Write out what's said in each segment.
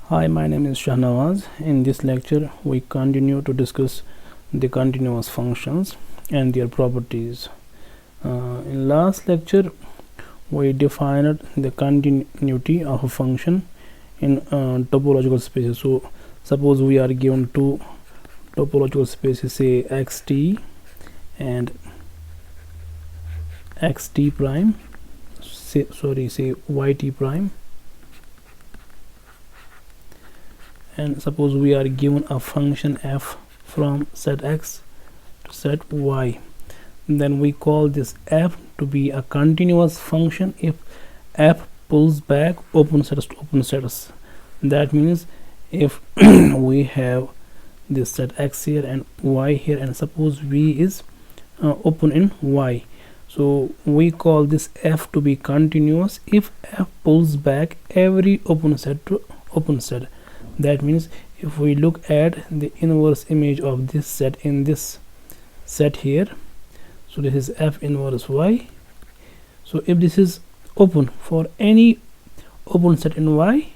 Hi, my name is Shahnawaz. In this lecture, we continue to discuss the continuous functions and their properties. In last lecture, we defined the continuity of a function in topological spaces. So, suppose we are given two topological spaces, say xt and xt prime, say yt prime, and suppose we are given a function f from set x to set y, then we call this f to be a continuous function if f pulls back open sets to open sets. That means if we have this set x here and y here, and suppose v is open in y, so we call this f to be continuous if f pulls back every open set to open set. That means if we look at the inverse image of this set in this set here, so this is f inverse y. So if this is open for any open set in y,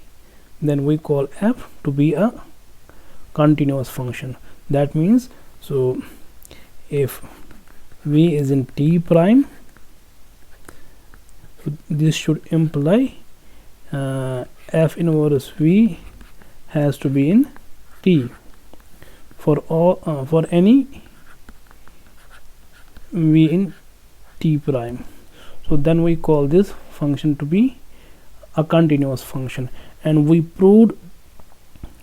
then we call f to be a continuous function. That means, so if v is in t prime, so this should imply f inverse v has to be in t for any v in t prime. So then we call this function to be a continuous function, and we proved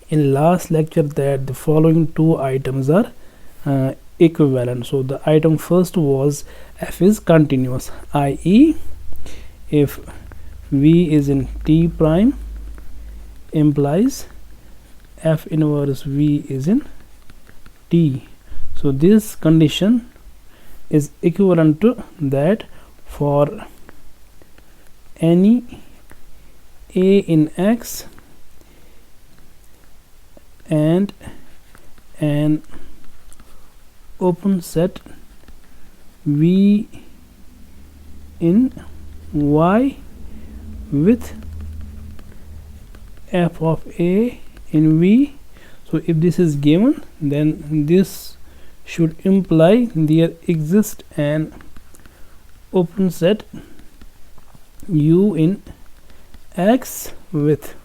in last lecture that the following two items are equivalent. So the item first was f is continuous, i.e. if v is in t prime implies f inverse v is in t. So this condition is equivalent to that for any a in x and an open set v in y with f of a in v. So if this is given, then this should imply there exists an open set u in x with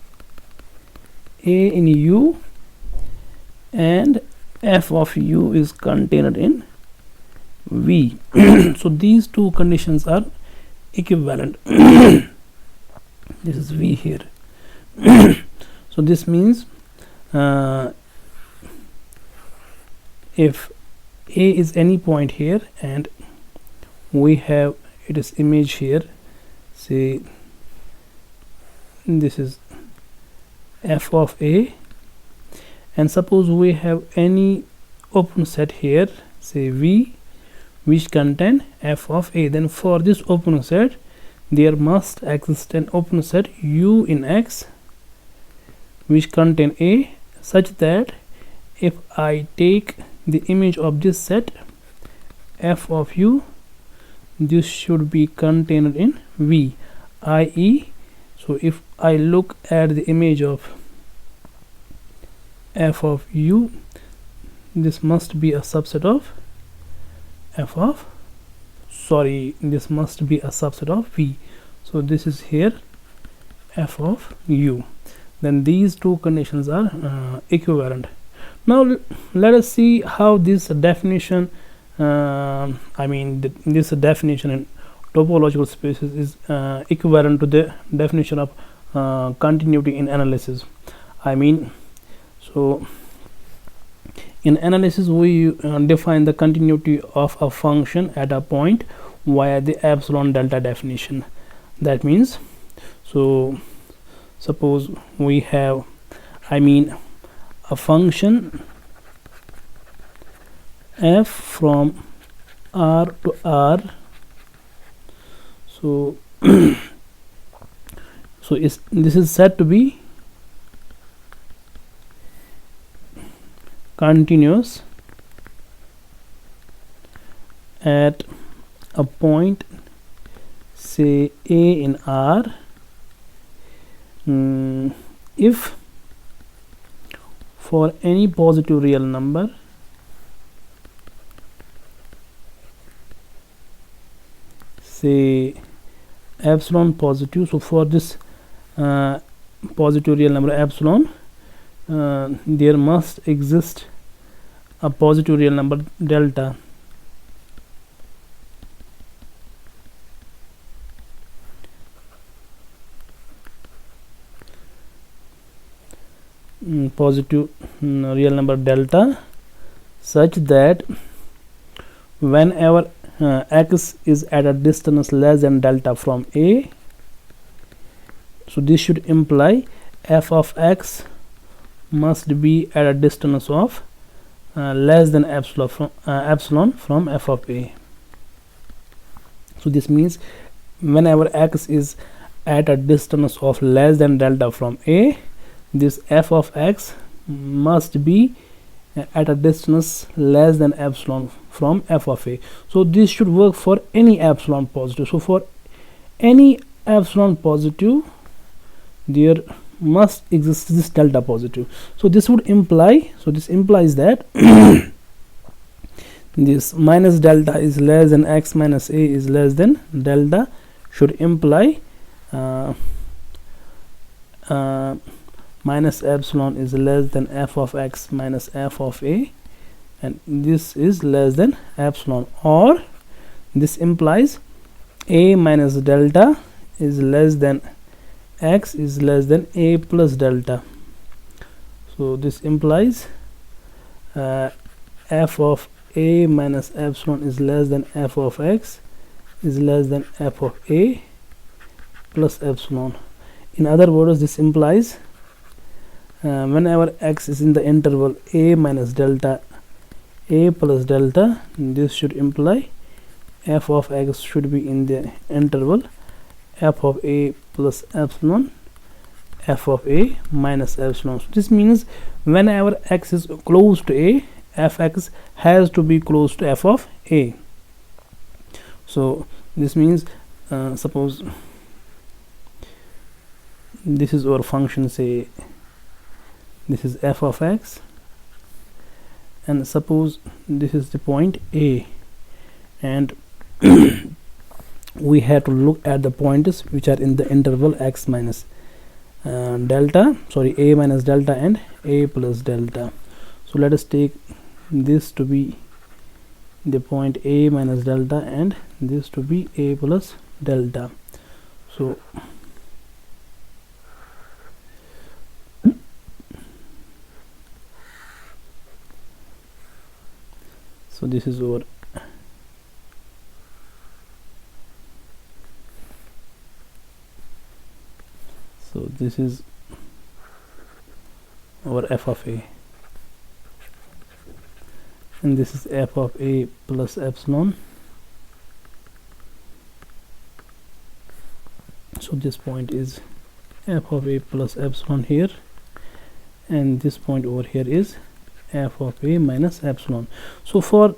a in u and f of u is contained in v. So these two conditions are equivalent. This is v here. So this means if a is any point here and we have its image here, say this is f of a, and suppose we have any open set here, say v, which contain f of a, then for this open set there must exist an open set u in x which contain a, such that if I take the image of this set f of u, this should be contained in v, i.e. so if I look at the image of f of u, this must be a subset of this must be a subset of v. So this is here f of u. Then these two conditions are equivalent. Now let us see how this definition this definition in topological spaces is equivalent to the definition of continuity in analysis. So in analysis we define the continuity of a function at a point via the epsilon delta definition. That means, so suppose we have a function f from r to r, so this is said to be continuous at a point, say a in r, if for any positive real number say epsilon positive. So for this positive real number epsilon, there must exist a positive real number delta. Positive real number delta such that whenever x is at a distance less than delta from a, so this should imply f of x must be at a distance of less than epsilon from f of a. So this means whenever x is at a distance of less than delta from a, this f of x must be at a distance less than epsilon from f of a. So this should work for any epsilon positive. So for any epsilon positive, there must exist this delta positive. So this would imply, so this implies that this minus delta is less than x minus a is less than delta should imply minus epsilon is less than f of x minus f of a, and this is less than epsilon, or this implies a minus delta is less than x is less than a plus delta. So this implies f of a minus epsilon is less than f of x is less than f of a plus epsilon. In other words, this implies whenever x is in the interval a minus delta a plus delta, this should imply f of x should be in the interval f of a plus epsilon f of a minus epsilon. So this means whenever x is close to a, fx has to be close to f of a. So this means suppose this is our function, say this is f of x, and suppose this is the point a, and we have to look at the points which are in the interval x minus delta, sorry, a minus delta and a plus delta. So let us take this to be the point a minus delta and this to be a plus delta. So this is our this is our f of a, and this is f of a plus epsilon. So this point is f of a plus epsilon here, and this point over here is f of a minus epsilon. So for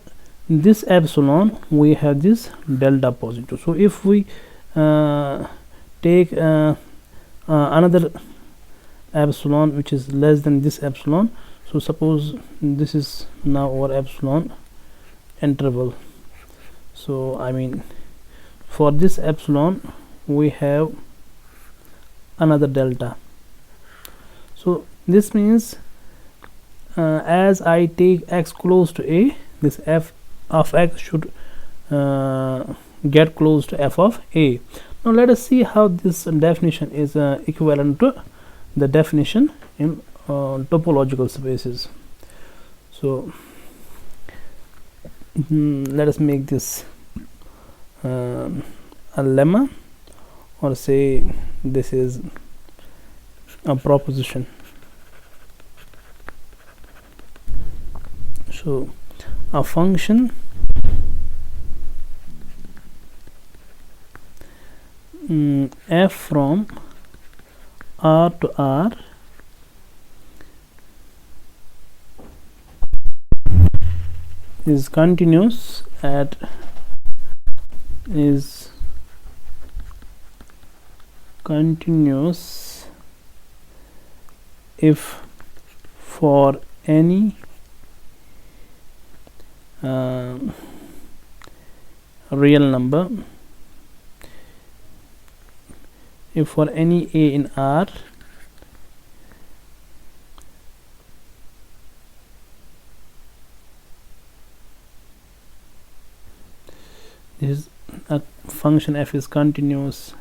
this epsilon we have this delta positive. So if we take another epsilon which is less than this epsilon, so suppose this is now our epsilon interval. So I mean for this epsilon we have another delta. So this means as I take x close to a, this f of x should get close to f of a. Now let us see how this definition is equivalent to the definition in topological spaces. So let us make this a lemma, or say this is a proposition. So a function f from R to R is continuous at if for any real number, if for any a in R, this is a function f is continuous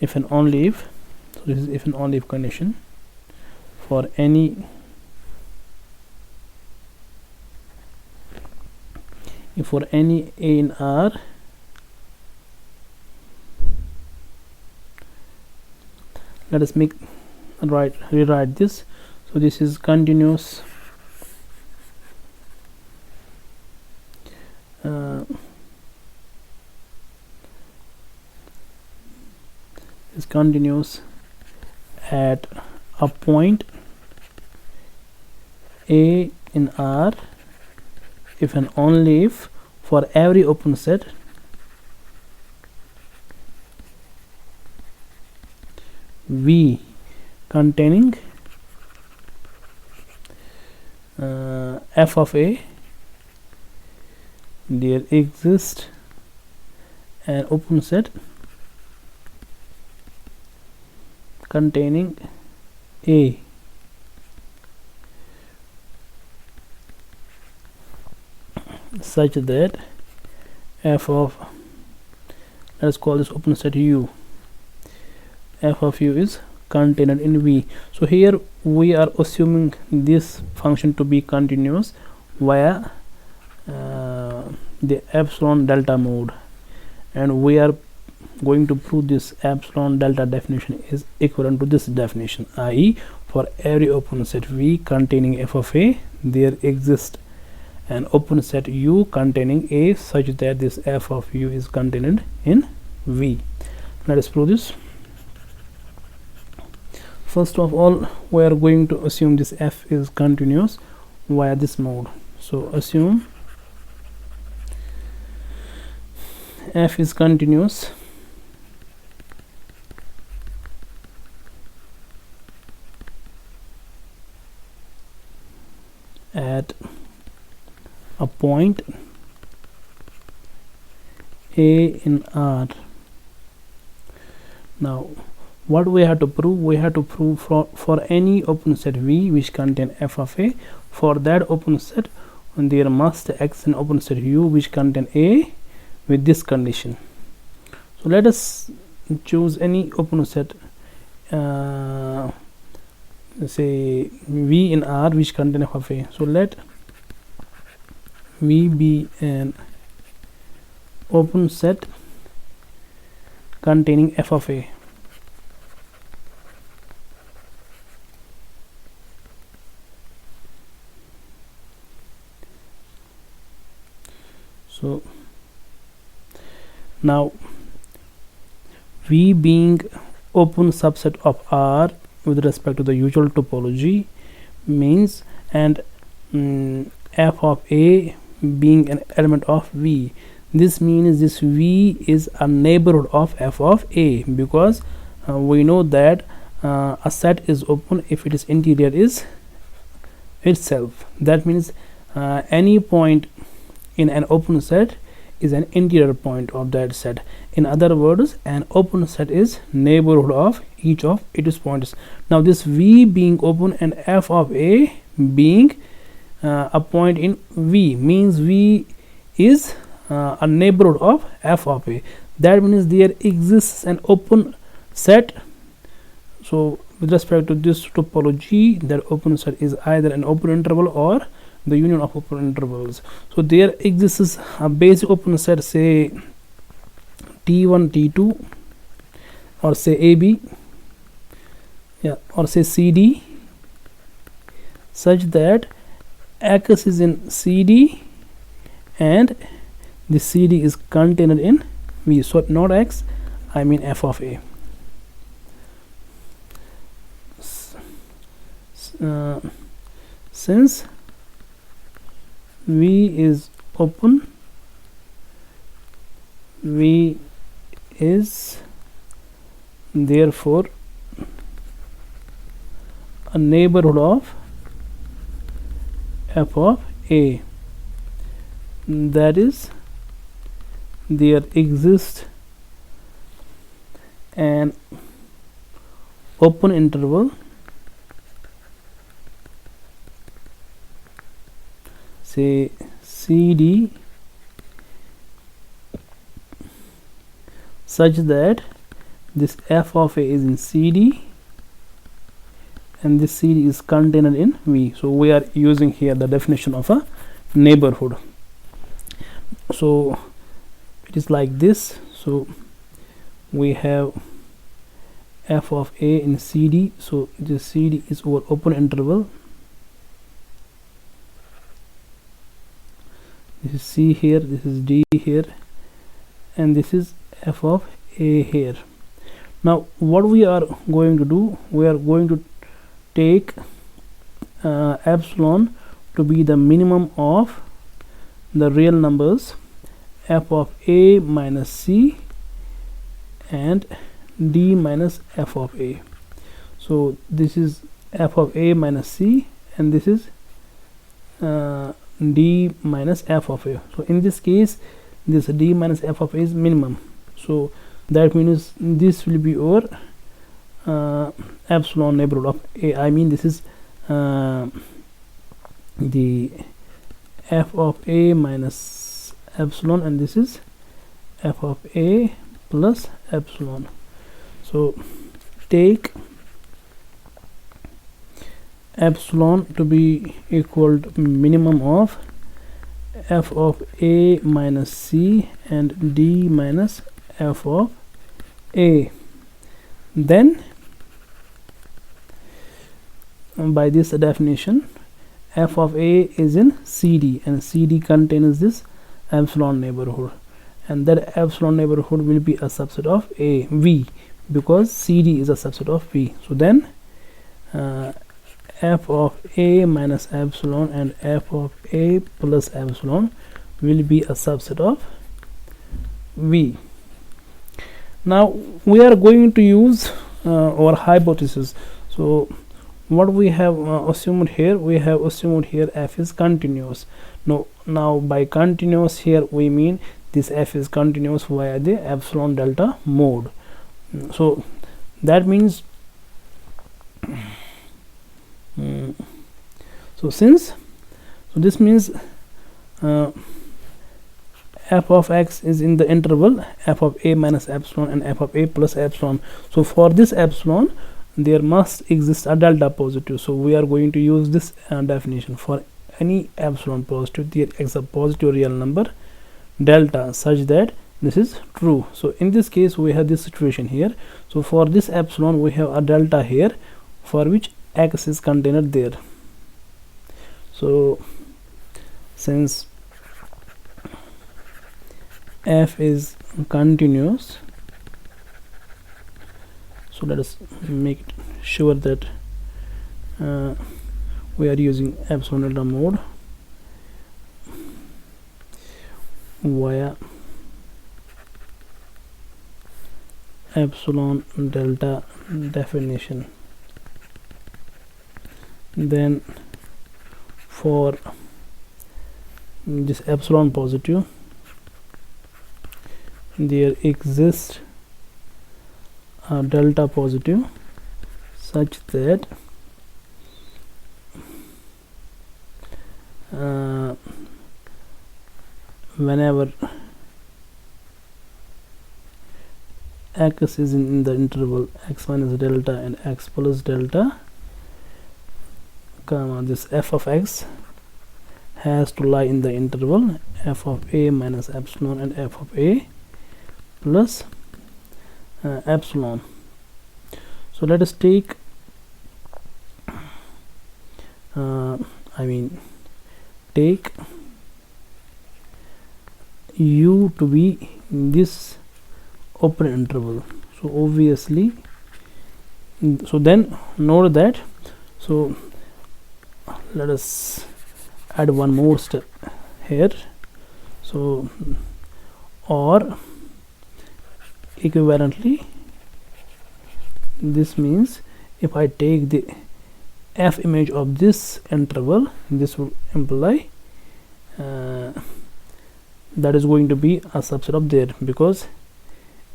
if and only if, so this is if and only if condition, for any if for any a in R, let us rewrite this. So this is continuous is continuous at a point a in R if and only if for every open set V containing f of a, there exists an open set containing a such that f of, let us call this open set U, f of u is contained in V. So here we are assuming this function to be continuous via the epsilon delta mode, and we are going to prove this epsilon delta definition is equivalent to this definition, i.e. for every open set V containing f of a, there exists an open set U containing a such that this f of u is contained in V. Let us prove this. First of all, we are going to assume this f is continuous via this mode. So assume f is continuous at a point a in R. Now what we have to prove? We have to prove for any open set V which contain f of a, for that open set there must exist an open set U which contain a with this condition. So let us choose any open set, say V in R which contain f of a. So let V be an open set containing f of a. So now V being open subset of R with respect to the usual topology means, and f of a being an element of V, this means this V is a neighborhood of f of a, because we know that a set is open if its interior is itself. That means any point in an open set is an interior point of that set. In other words, an open set is neighborhood of each of its points. Now this V being open and f of a being a point in V means V is a neighborhood of f of a. That means there exists an open set. So with respect to this topology, that open set is either an open interval or the union of open intervals. So there exists a basic open set, say T1, T2, or say AB, yeah, or say CD, such that X is in CD and the CD is contained in V. So not X, I mean f of a. Since V is open, V is therefore a neighborhood of f of a, that is there exists an open interval say CD such that this f of a is in CD and this CD is contained in V. So we are using here the definition of a neighborhood. So it is like this. So we have f of a in CD, so this CD is over open interval. This is C here, this is D here, and this is f of a here. Now what we are going to do, we are going to take epsilon to be the minimum of the real numbers f of a minus c and d minus f of a. So this is f of a minus c and this is d minus f of a. So in this case this d minus f of a is minimum, so that means this will be our epsilon neighborhood of a. I mean this is the f of a minus epsilon and this is f of a plus epsilon. So take epsilon to be equal to minimum of f of a minus c and d minus f of a. Then by this definition f of a is in CD and CD contains this epsilon neighborhood, and that epsilon neighborhood will be a subset of a V because CD is a subset of V. So then f of a minus epsilon and f of a plus epsilon will be a subset of V. Now we are going to use our hypothesis. So what we have assumed here, we have assumed here f is continuous. Now by continuous here we mean this f is continuous via the epsilon delta mode. So that means this means f of x is in the interval f of a minus epsilon and f of a plus epsilon. So for this epsilon there must exist a delta positive, so we are going to use this definition. For any epsilon positive there is a positive real number delta such that this is true. So in this case we have this situation here. So for this epsilon we have a delta here for which x is contained there. So since f is continuous, so let us make sure that we are using epsilon delta mode via epsilon delta definition. Then for this epsilon positive there exists a delta positive such that whenever x is in the interval x minus delta and x plus delta, this f of x has to lie in the interval f of a minus epsilon and f of a plus epsilon. So let us take take u to be this open interval. So obviously, so then note that, so let us add one more step here. So or equivalently, this means if I take the f image of this interval, this would imply that is going to be a subset of there, because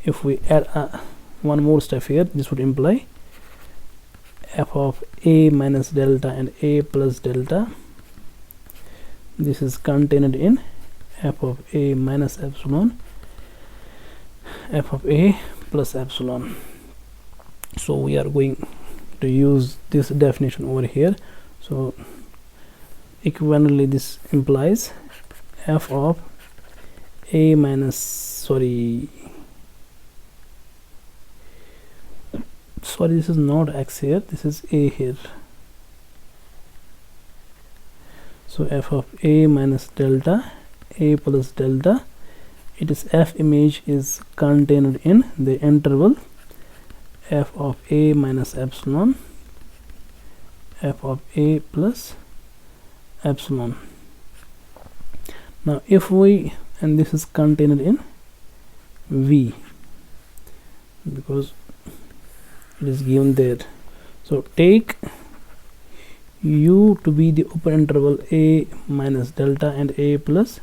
if we add one more step here, this would imply f of a minus delta and a plus delta, this is contained in f of a minus epsilon, f of a plus epsilon. So we are going to use this definition over here. So equivalently this implies f of a minus this is not x here, this is a here. So f of a minus delta, a plus delta, it is f image is contained in the interval f of a minus epsilon, f of a plus epsilon. Now if we, and this is contained in v because it is given there. So take u to be the open interval a minus delta and a plus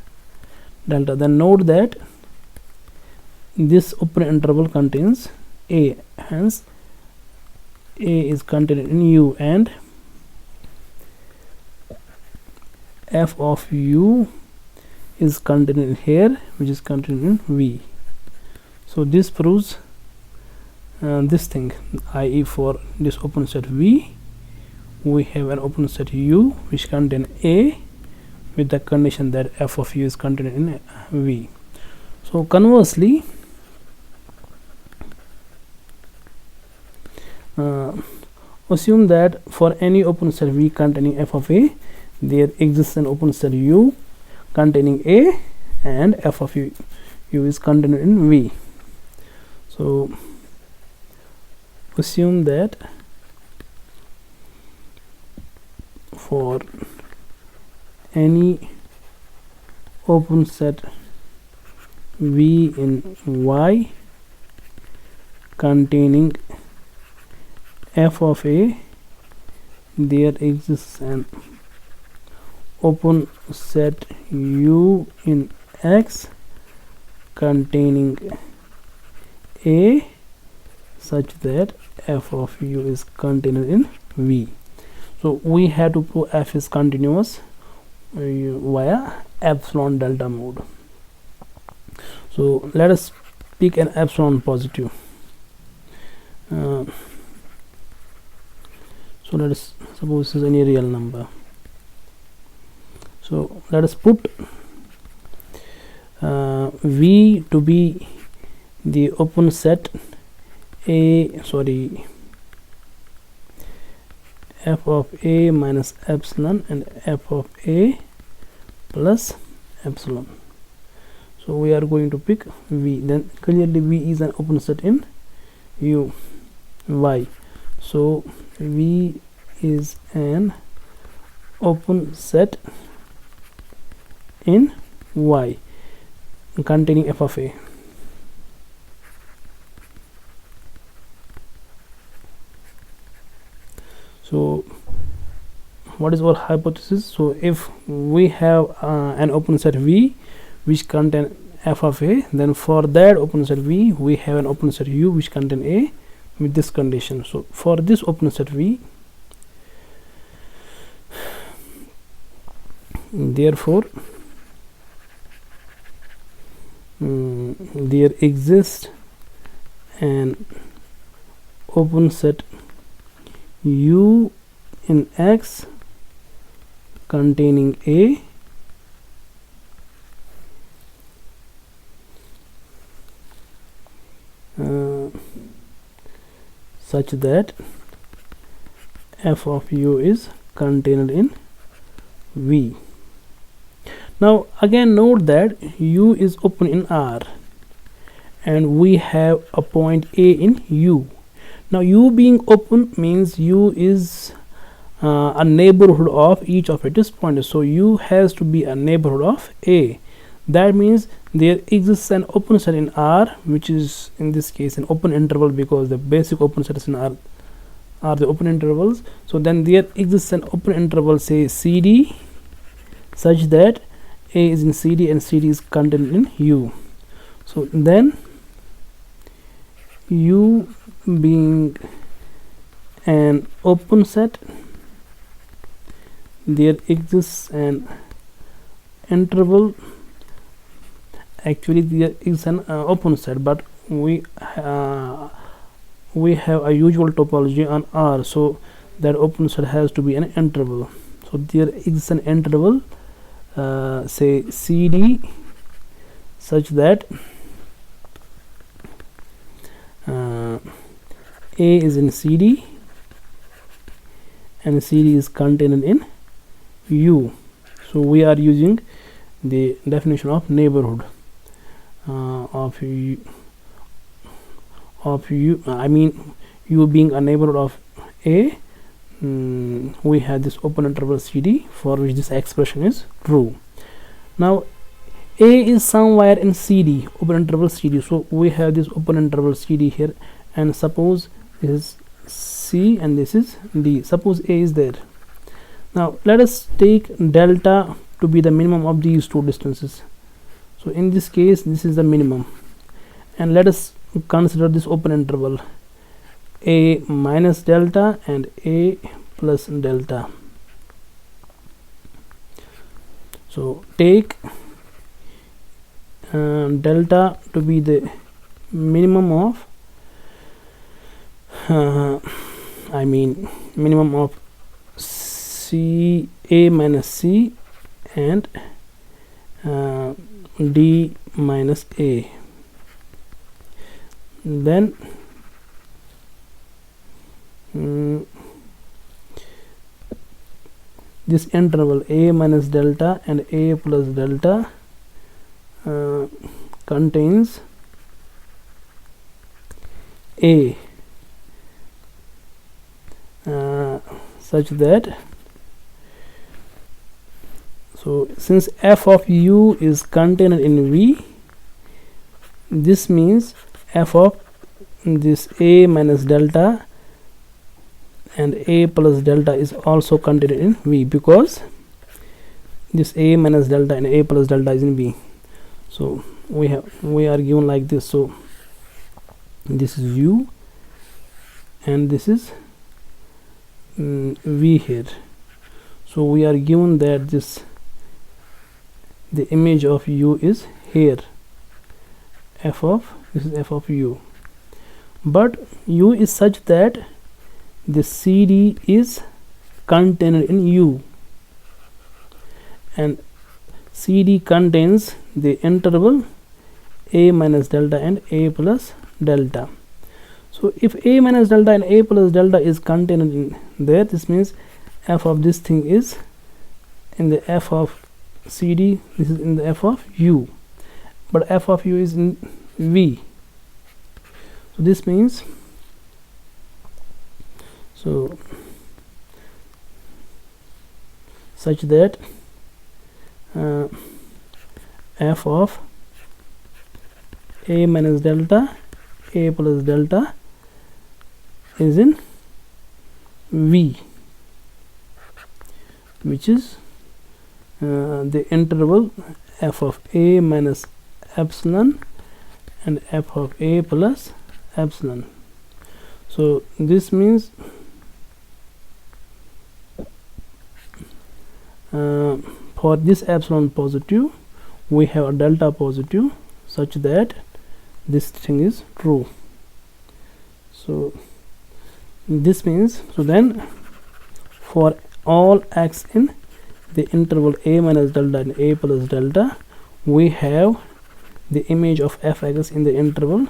delta. Then note that this open interval contains a, hence a is contained in u, and f of u is contained in here, which is contained in v. So this proves this thing, i.e. for this open set v, we have an open set u which contain a with the condition that f of u is contained in v. So conversely, assume that for any open set v containing f of a, there exists an open set u containing a and f of u is contained in v. So assume that for any open set v in y containing f of a, there exists an open set u in x containing a such that f of u is contained in v. So we have to prove f is continuous via epsilon delta mode. So let us pick an epsilon positive. So let us suppose this is any real number. So let us put v to be the open set f of a minus epsilon and f of a plus epsilon. So we are going to pick v. Then clearly v is an open set in u y. So v is an open set in y containing f of a. So what is our hypothesis? So if we have an open set v which contain f of a, then for that open set v we have an open set u which contain a with this condition. So for this open set v, therefore there exists an open set u in x containing a such that f of u is contained in v. Now again note that u is open in R and we have a point A in u. Now u being open means u is a neighborhood of each of its points. So u has to be a neighborhood of A. That means there exists an open set in R, which is in this case an open interval because the basic open sets in R are the open intervals. So then there exists an open interval, say CD, such that A is in CD and CD is contained in U. So then U being an open set, there exists an interval. Actually there is an open set, but we have a usual topology on R, so that open set has to be an interval. So there is an interval, say CD, such that A is in CD and CD is contained in U. So we are using the definition of neighborhood of U, I mean U being a neighborhood of A. We have this open interval CD for which this expression is true. Now A is somewhere in CD, open interval CD, so we have this open interval CD here, and suppose this is C and this is D. Suppose A is there. Now let us take delta to be the minimum of these two distances. So in this case this is the minimum, and let us consider this open interval A minus delta and A plus delta. So take delta to be the minimum of minimum of C, A minus C, and D minus A. Then this interval A minus delta and A plus delta contains A such that, so since f of U is contained in V, this means f of this A minus delta and A plus delta is also contained in V, because this A minus delta and A plus delta is in V. So we are given like this. So this is U and this is V here. So we are given that the image of U is here. This is f of U, but U is such that the CD is contained in U, and CD contains the interval A minus delta and A plus delta. So if A minus delta and A plus delta is contained in there, this means f of this thing is in the f of CD, this is in the f of U, but f of U is in V. So this means, so such that f of A minus delta, A plus delta is in V, which is the interval f of A minus epsilon and f of A plus epsilon. So this means for this epsilon positive we have a delta positive such that this thing is true. So this means, so then for all x in the interval A minus delta and A plus delta, we have the image of fx in the interval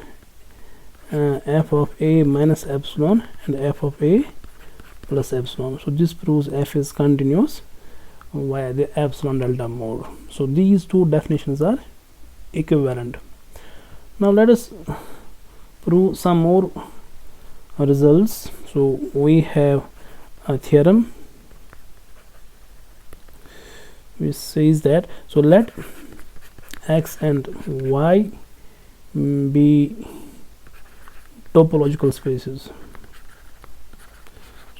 f of A minus epsilon and f of A plus epsilon. So this proves f is continuous via the epsilon delta mode. So these two definitions are equivalent. Now let us prove some more results. So we have a theorem which says that, so let x and y be topological spaces.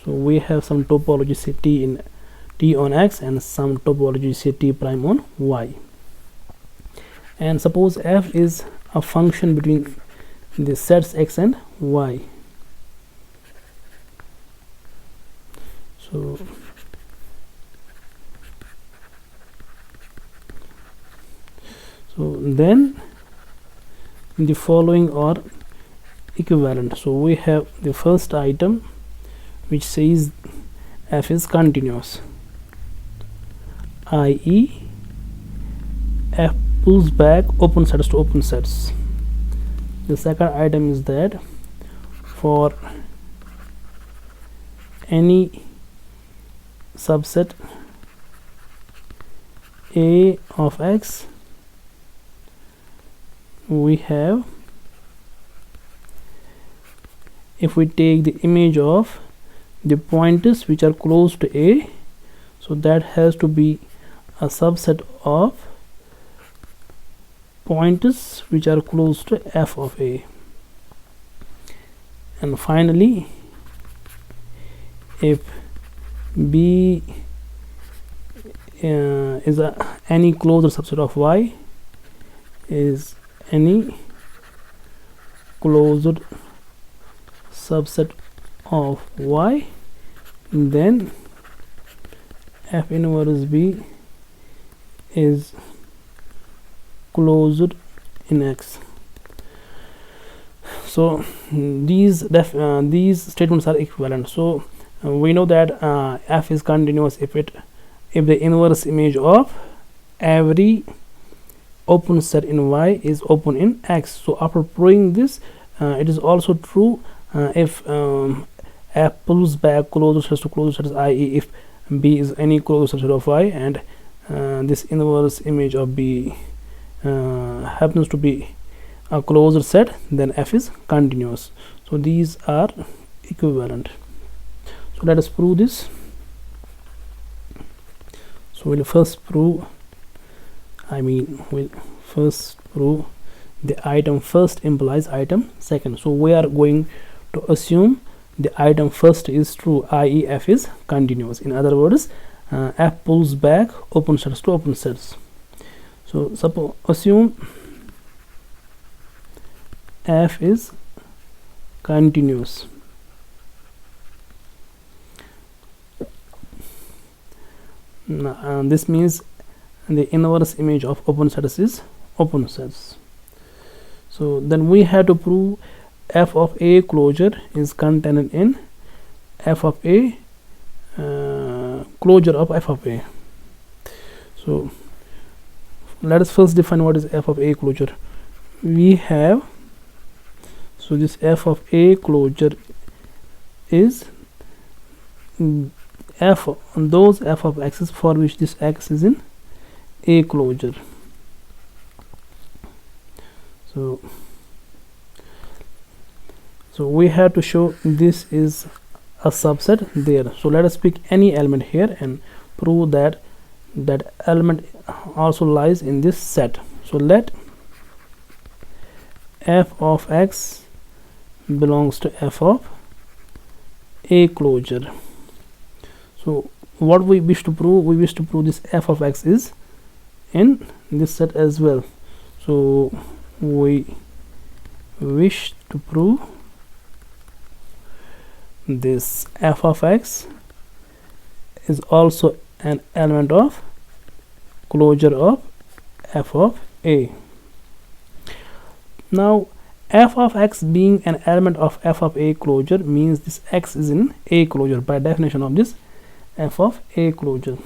So we have some topology say t on x and some topology say t prime on y. And suppose f is a function between the sets x and y. So then the following are equivalent. So we have the first item which says f is continuous, i.e. f pulls back open sets to open sets. The second item is that for any subset a of x, we have, if we take the image of the pointers which are close to a, so that has to be a subset of pointers which are close to f of a. And finally, if b is any closed subset of y, is any closed subset of y, then f inverse b is closed in x. So these statements are equivalent. So we know that f is continuous if the inverse image of every open set in y is open in x. So after proving this, it is also true if f pulls back closed sets to closed sets, i.e. if b is any closed subset of y and this inverse image of b happens to be a closed set, then f is continuous. So these are equivalent. So let us prove this. So we'll first prove the item first implies item second. So we are going to assume the item first is true, i.e. f is continuous. In other words, f pulls back open sets to open sets. So suppose assume f is continuous. This means the inverse image of open sets is open sets. So then we have to prove f of a closure is contained in f of a closure of f of a. So let us first define what is f of a closure. We have, so this f of a closure is those f of x's for which this x is in a closure. So we have to show this is a subset there. So let us pick any element here and prove that that element also lies in this set. So let f of x belongs to f of a closure. So what we wish to prove, we wish to prove this f of x is in this set as well. So we wish to prove this f of x is also an element of closure of f of a. Now f of x being an element of f of a closure means this x is in a closure by definition of this f of a closure.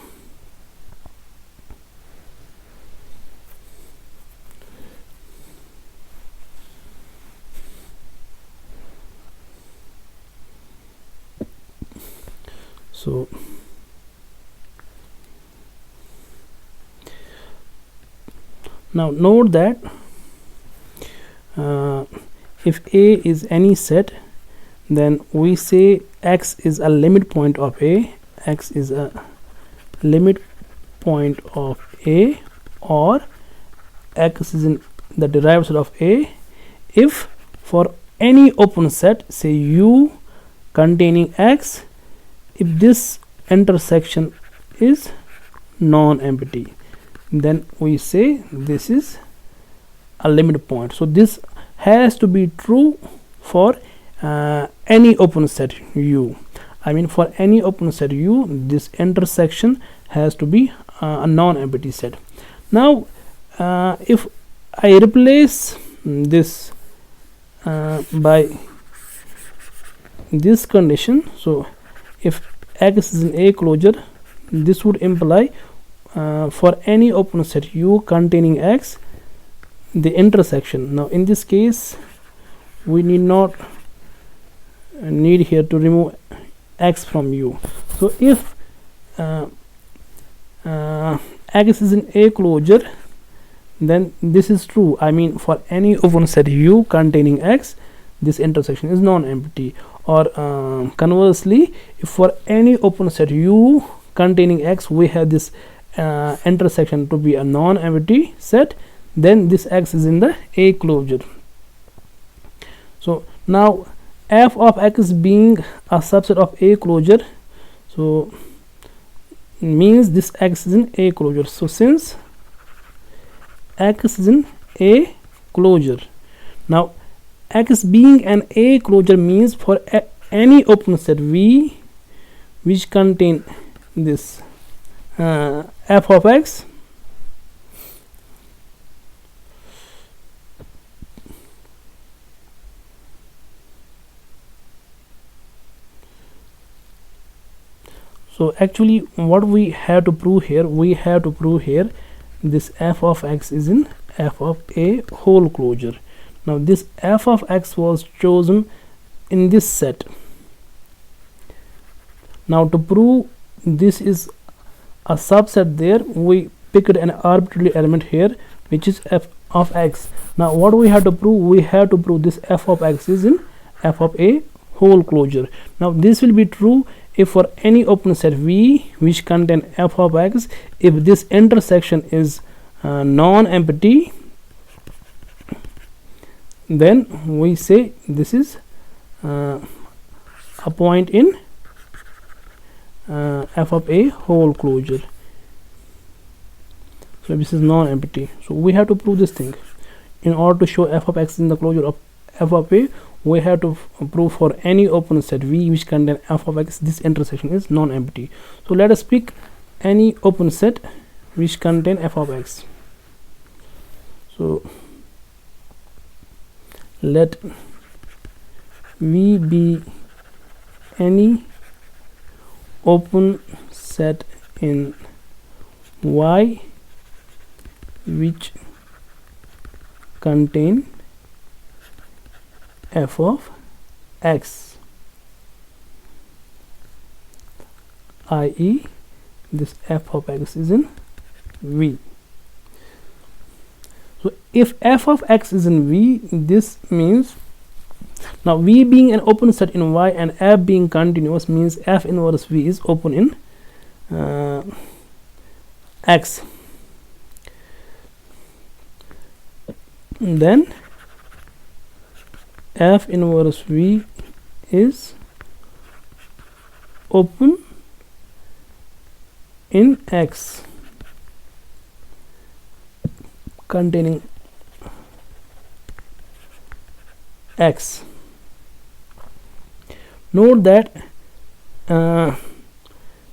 So now note that if a is any set, then we say x is a limit point of a, x is a limit point of a, or x is in the derived set of a if for any open set, say u containing x, if this intersection is non-empty, then we say this is a limit point. So this has to be true for any open set U. I mean, for any open set U, this intersection has to be a non-empty set. Now if I replace this by this condition, so if X is in a closure, this would imply for any open set U containing X, the intersection. Now in this case we need here to remove X from U. So if X is in a closure, then this is true. I mean, for any open set U containing X, this intersection is non-empty. Or conversely, if for any open set U containing X we have this intersection to be a non-empty set, then this X is in the A closure. So now f of X being a subset of A closure, so means this X is in A closure. So since X is in A closure, now X being an A closure means for any open set V which contain this f of X, so actually what we have to prove here, this f of X is in f of A whole closure. Now this f of X was chosen in this set. Now to prove this is a subset there, we picked an arbitrary element here which is f of X. Now what we have to prove? We have to prove this f of X is in f of A whole closure. Now this will be true if for any open set V which contain f of X, if this intersection is non-empty, then we say this is a point in f of A whole closure. So this is non-empty. So we have to prove this thing. In order to show f of X in the closure of f of A, we have to prove for any open set V which contain f of X, this intersection is non-empty. So let us pick any open set which contain f of X. So let V be any open set in Y which contain f of X, i.e. this f of X is in V. So if f of X is in V, this means, now V being an open set in Y and f being continuous means f inverse V is open in X. Then f inverse V is open in X containing X. Note that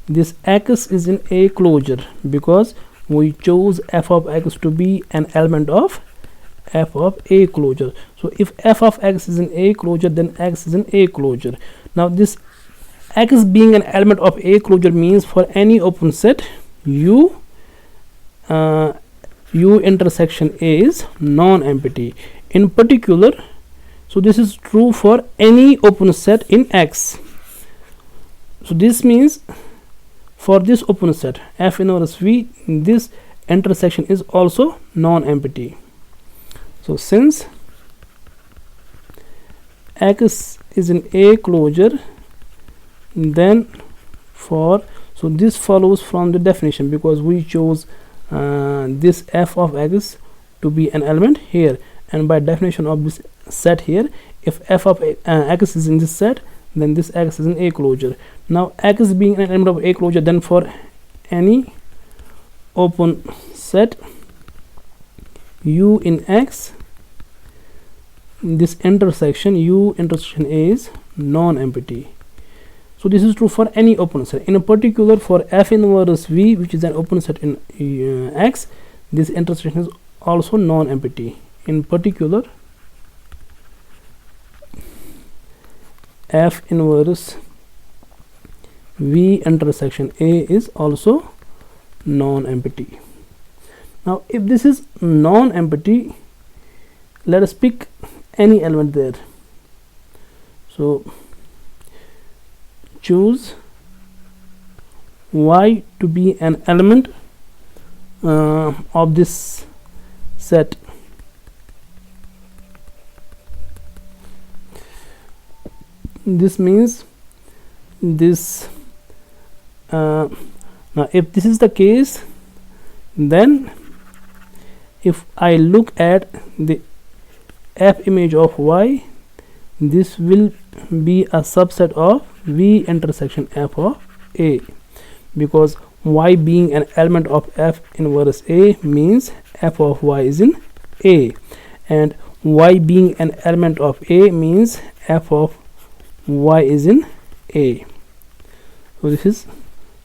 this X is in A closure because we chose f of X to be an element of f of A closure. So if f of X is in A closure, then X is in A closure. Now this X being an element of A closure means for any open set U, U intersection A is non-empty. In particular, so this is true for any open set in X. So this means for this open set f inverse V, this intersection is also non-empty. So since X is in A closure, then so this follows from the definition because we chose this f of X to be an element here, and by definition of this set here, if f of X is in this set, then this X is an A closure. Now X being an element of A closure, then for any open set U in X, this intersection U intersection A is non-empty. So this is true for any open set. In a particular, for F inverse V, which is an open set in X, this intersection is also non-empty. In particular, F inverse V intersection A is also non-empty. Now if this is non-empty, let us pick any element there. So choose Y to be an element of this set. This means this now if this is the case, then if I look at the F image of Y, this will be a subset of V intersection F of A, because Y being an element of F inverse A means F of Y is in A, and Y being an element of A means F of Y is in A. So this is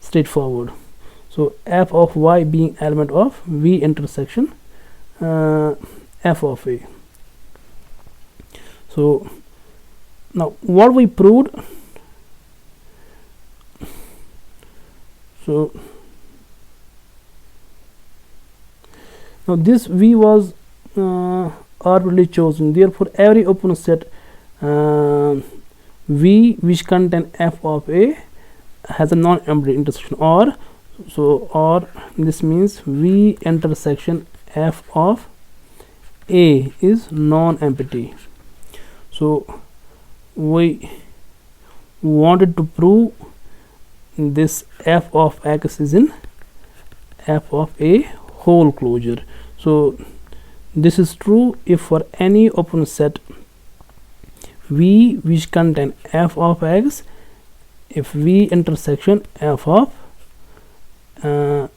straightforward. So F of Y being element of V intersection F of A. So now what we proved, so now this V was arbitrarily chosen, therefore every open set V which contain F of A has a non-empty intersection, or this means V intersection F of A is non-empty. So we wanted to prove this F of X is in F of A whole closure. So this is true if for any open set V which contain F of X, if V intersection F of A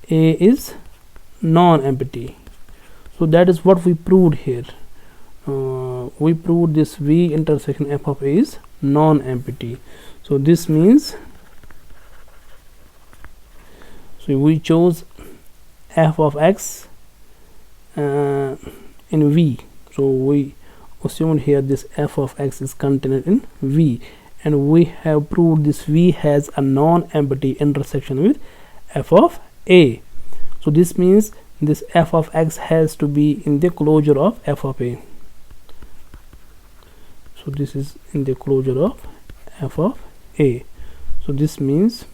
is non-empty. So that is what we proved here. We proved this V intersection F of A is non-empty. So this means, so we chose F of X in V. So we assumed here this F of X is contained in V, and we have proved this V has a non-empty intersection with F of A. So this means this F of X has to be in the closure of F of A. So this is in the closure of F of A. So this means,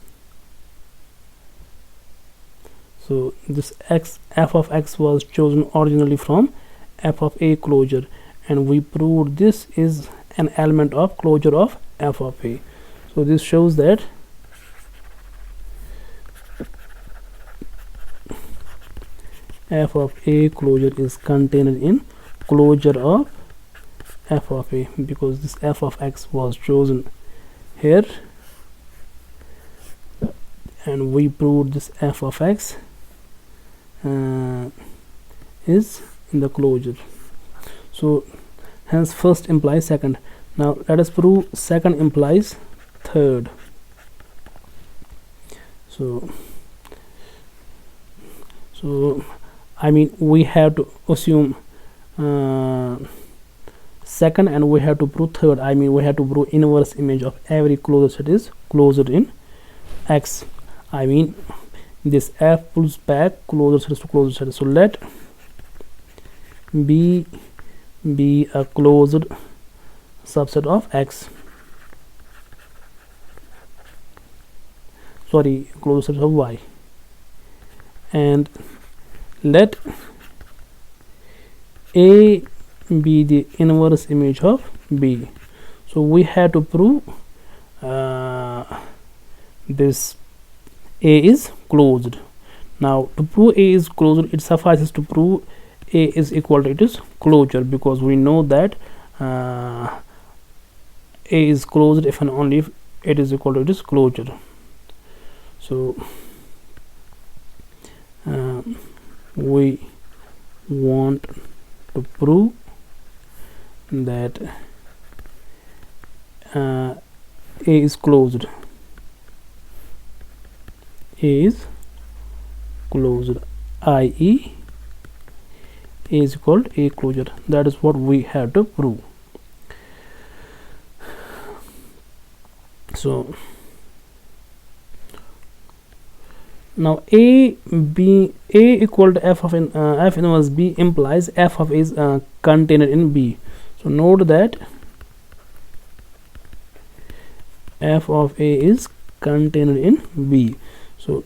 so this F of X was chosen originally from F of A closure, and we proved this is an element of closure of F of A. So this shows that F of A closure is contained in closure of F of A, because this F of X was chosen here, and we proved this F of X is in the closure. So hence first implies second. Now let us prove second implies third. So I mean we have to assume second, and we have to prove third. I mean we have to prove inverse image of every closure set is closed in X. I mean this F pulls back closure set to closure set. So let B be a closed subset of X. Sorry, closed subset of Y. And let A be the inverse image of B. So we have to prove this A is closed. Now to prove A is closed, it suffices to prove A is equal to its closure, because we know that A is closed if and only if it is equal to this closure. So we want to prove that A is closed. A is closed, i.e. A is called A closure. That is what we have to prove. So now A equal to f inverse B implies f of A is contained in B. So note that f of A is contained in B. So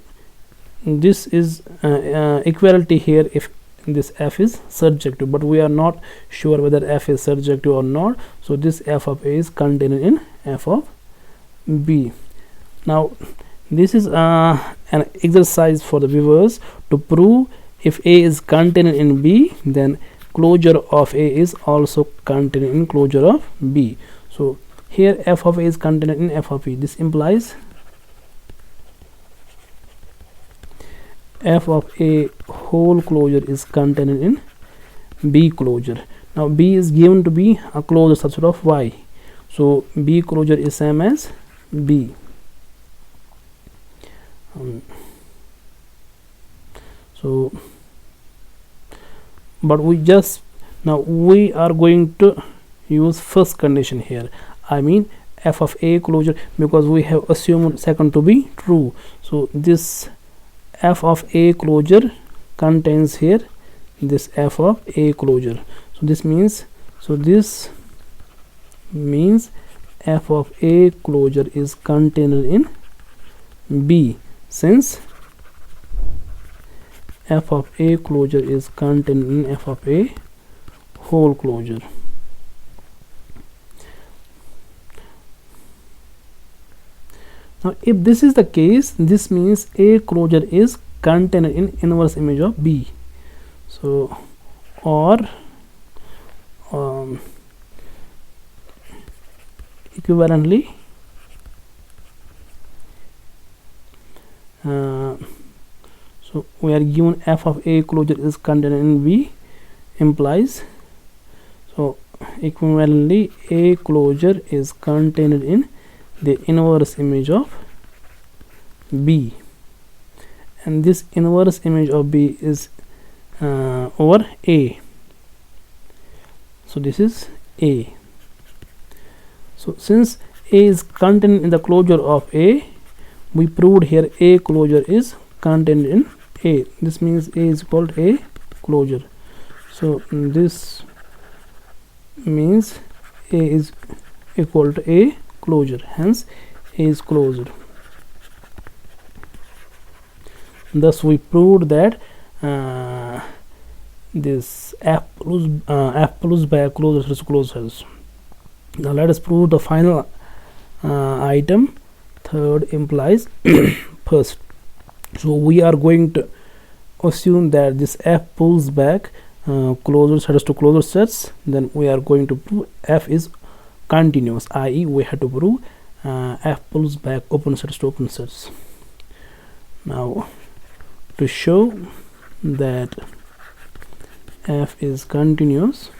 this is equality here if this f is surjective, but we are not sure whether f is surjective or not. So this f of A is contained in f of B. Now this is an exercise for the viewers to prove if A is contained in B, then closure of A is also contained in closure of B. So here f of A is contained in f of B. This implies f of A whole closure is contained in B closure. Now B is given to be a closure subset of Y, so B closure is same as B. So but we are going to use first condition here, I mean f of A closure, because we have assumed second to be true. So this f of A closure contains here this f of A closure. So this means f of A closure is contained in B, since f of A closure is contained in f of A whole closure. Now if this is the case, this means A closure is contained in inverse image of B. So or equivalently so we are given f of A closure is contained in B implies, so equivalently A closure is contained in the inverse image of B, and this inverse image of B is over A. So this is A. So since A is contained in the closure of A, we proved here A closure is contained in A. This means A is called A closure. So this means A is equal to A closure, hence A is closed. Thus we proved that this f plus by closure is closures. Now let us prove the final item. Third implies first. So we are going to assume that this f pulls back closure sets to closure sets. Then we are going to prove f is continuous, i.e. we have to prove f pulls back open sets to open sets. Now to show that f is continuous,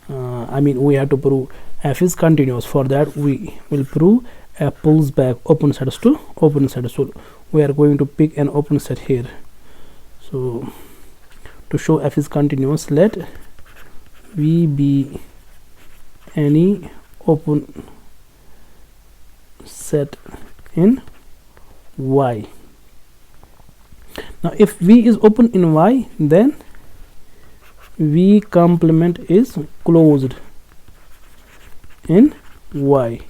we have to prove f is continuous. For that we will prove f pulls back open sets to open sets. So we are going to pick an open set here. So to show f is continuous, let V be any open set in Y. Now if V is open in Y, then V complement is closed in Y,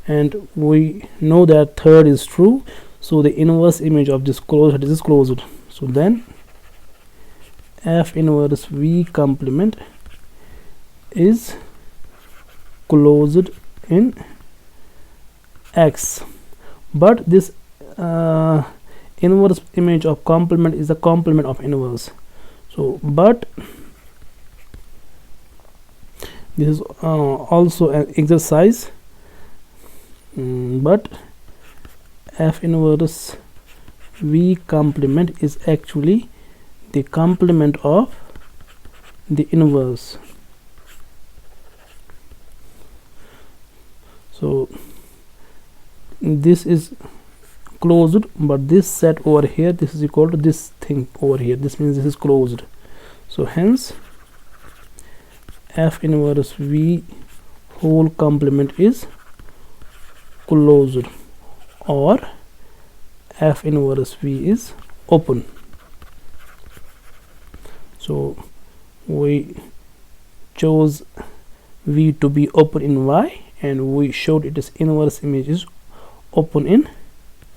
and we know that third is true, so the inverse image of this closed is closed. So then f inverse V complement is closed in X, but this inverse image of complement is the complement of inverse. So but This is also an exercise, but f inverse v complement is actually the complement of the inverse. So this is closed, but this set over here, this is equal to this thing over here. This means this is closed. So hence f inverse v whole complement is closed, or f inverse v is open. So we chose v to be open in y, and we showed its inverse image is open in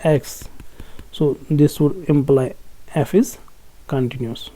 x. So this would imply f is continuous.